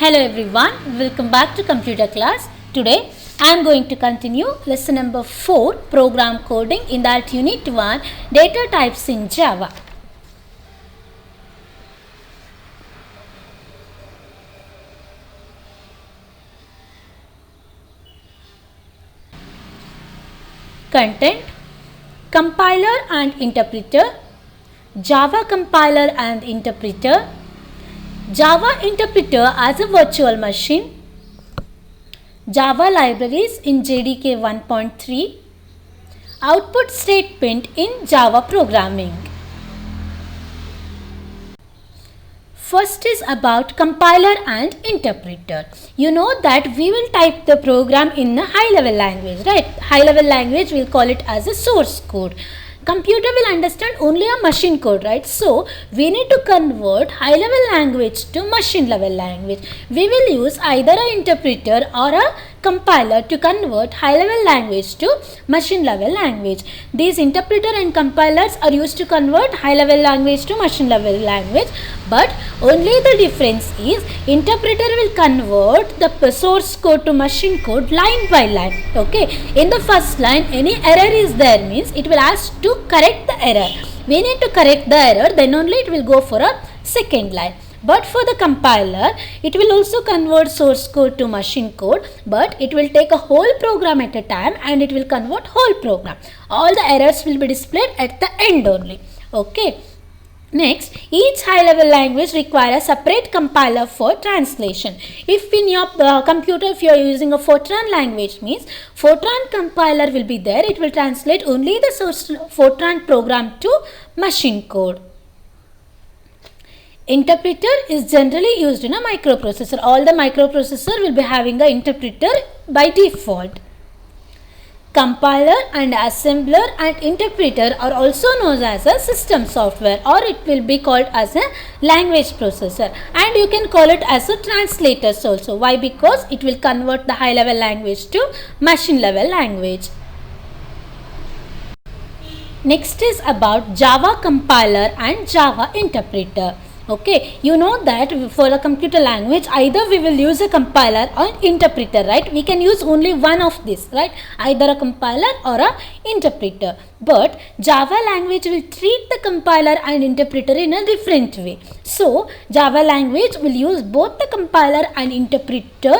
Hello everyone, welcome back to computer class. Today I am going to continue lesson number 4, program coding, in that unit 1, data types in Java. Content, compiler and interpreter, Java compiler and interpreter, Java interpreter as a virtual machine, Java libraries in JDK 1.3, output statement in Java programming. First is about compiler and interpreter. You know that we will type the program in a high level language, right? High level language, we'll call it as a source code. Computer will understand only a machine code, right? So we need to convert high level language to machine level language. We will use either an interpreter or a compiler to convert high level language to machine level language. These interpreter and compilers are used to convert high level language to machine level language, but only the difference is interpreter will convert the source code to machine code line by line. Okay, in the first line any error is there means it will ask to correct the error. We need to correct the error, then only it will go for a second line. But for the compiler, it will also convert source code to machine code, but it will take a whole program at a time and it will convert whole program. All the errors will be displayed at the end only. Okay. Next, each high level language requires a separate compiler for translation. If in your computer, if you are using a Fortran language, means Fortran compiler will be there. It will translate only the source Fortran program to machine code. Interpreter is generally used in a microprocessor. All the microprocessor will be having an interpreter by default. Compiler and assembler and interpreter are also known as a system software, or it will be called as a language processor, and you can call it as a translators also. Why? Because it will convert the high level language to machine level language. Next is about Java compiler and Java interpreter. Okay, you know that for the computer language either we will use a compiler or interpreter, right? We can use only one of this, right? Either a compiler or a interpreter. But Java language will treat the compiler and interpreter in a different way. So Java language will use both the compiler and interpreter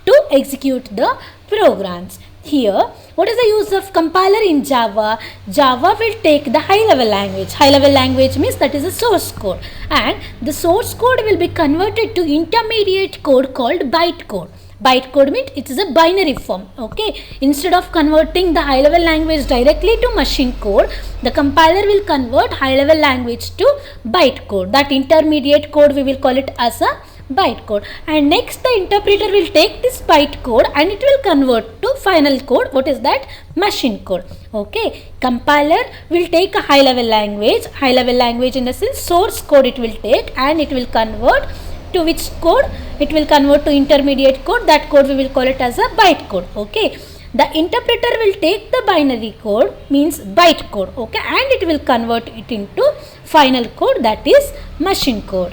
to execute the programs. Here, what is the use of compiler in Java? Java will take the high level language. High level language means that is a source code, and the source code will be converted to intermediate code called bytecode. Bytecode means it is a binary form. Okay, instead of converting the high level language directly to machine code, the compiler will convert high level language to bytecode. That intermediate code we will call it as a bytecode, and next the interpreter will take this bytecode and it will convert to final code. What is that? Machine code. Okay, compiler will take a high level language in the sense source code it will take, and it will convert to which code? It will convert to intermediate code. That code we will call it as a bytecode. Okay, the interpreter will take the binary code, means bytecode, okay, and it will convert it into final code, that is machine code.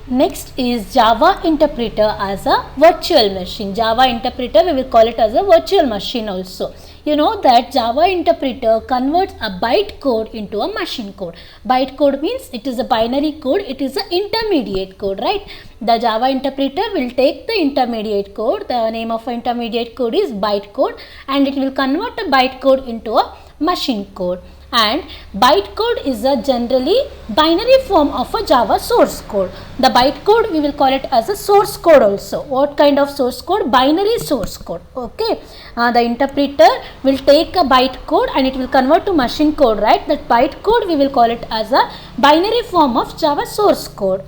Next is Java interpreter as a virtual machine. Java interpreter we will call it as a virtual machine also. You know that Java interpreter converts a bytecode into a machine code. Bytecode means it is a binary code, it is an intermediate code, right? The Java interpreter will take the intermediate code, the name of intermediate code is bytecode, and it will convert a bytecode into a machine code. And bytecode is a generally binary form of a Java source code. The bytecode we will call it as a source code also. What kind of source code? Binary source code. Okay, the interpreter will take a bytecode and it will convert to machine code, right? That bytecode we will call it as a binary form of Java source code.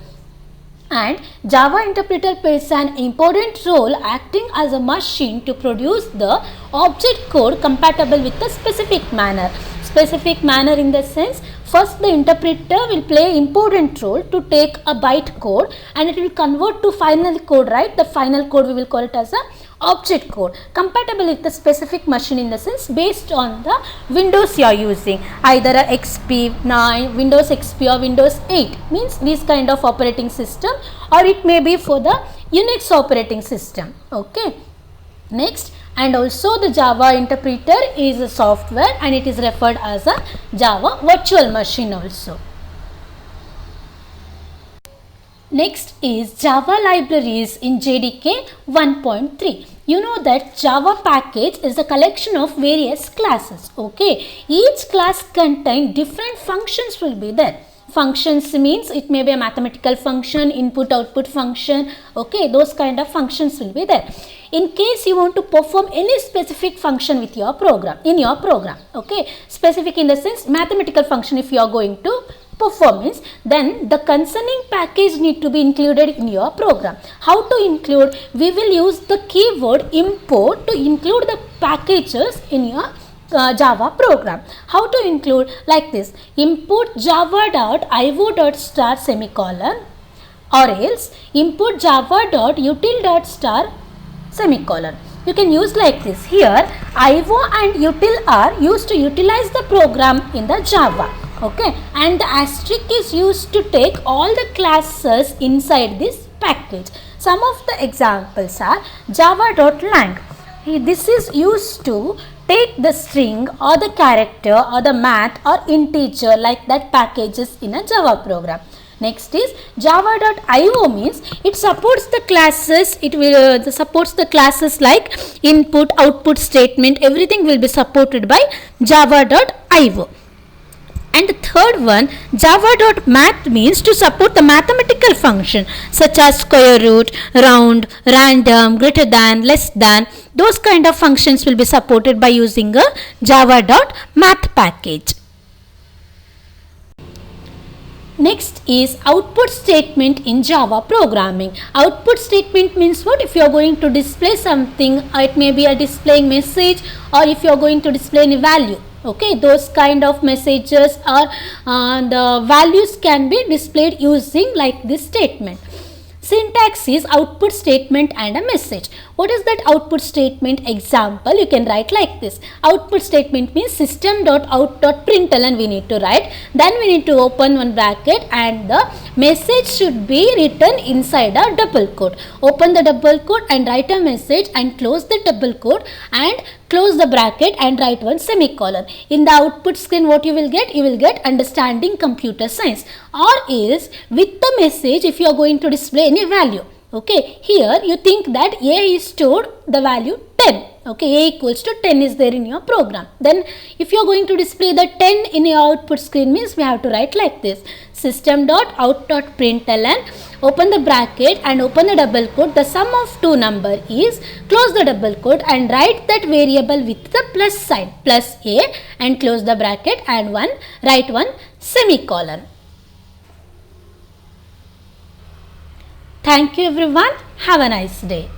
And Java interpreter plays an important role acting as a machine to produce the object code compatible with a specific manner. Specific manner in the sense, first the interpreter will play important role to take a bytecode and it will convert to final code, right? The final code we will call it as a Object code, compatible with the specific machine in the sense based on the Windows you are using, either a XP 9, Windows XP or Windows 8, means this kind of operating system, or it may be for the Unix operating system. Okay. Next, and also the Java interpreter is a software and it is referred as a Java virtual machine also. Next is Java libraries in JDK 1.3. You know that Java package is a collection of various classes. Okay, each class contains different functions will be there. Functions means it may be a mathematical function, input output function. Okay, those kind of functions will be there. In case you want to perform any specific function with your program, in your program, okay, specific in the sense mathematical function if you are going to performance, then the concerning package need to be included in your program. How to include? We will use the keyword import to include the packages in your Java program. How to include? Like this: import java.io.star semicolon, or else import java.util.star semicolon. You can use like this. Here IO and util are used to utilize the program in the Java. Okay, and the asterisk is used to take all the classes inside this package. Some of the examples are java.lang. This is used to take the string or the character or the math or integer like that packages in a Java program. Next is java.io, means it supports the classes, it will supports the classes like input, output statement, everything will be supported by java.io. And the third one, java.math, means to support the mathematical function such as square root, round, random, greater than, less than. Those kind of functions will be supported by using a java.math package. Next is output statement in Java programming. Output statement means what? If you are going to display something, it may be a displaying message, or if you are going to display any value. Okay, those kind of messages or the values can be displayed using like this statement. Syntax is output statement and a message. What is that output statement? Example, you can write like this. Output statement means system.out.println we need to write. Then we need to open one bracket and the message should be written inside a double quote. Open the double quote and write a message and close the double quote and close the bracket and write one semicolon. In the output screen what you will get? You will get understanding computer science, or else with the message if you are going to display any value. Okay, here you think that A is stored the value 10. Okay, A equals to 10 is there in your program. Then if you are going to display the 10 in your output screen, means we have to write like this: system.out.println, open the bracket and open the double quote, the sum of two number is, close the double quote and write that variable with the plus sign, plus A, and close the bracket and write one semicolon. Thank you everyone. Have a nice day.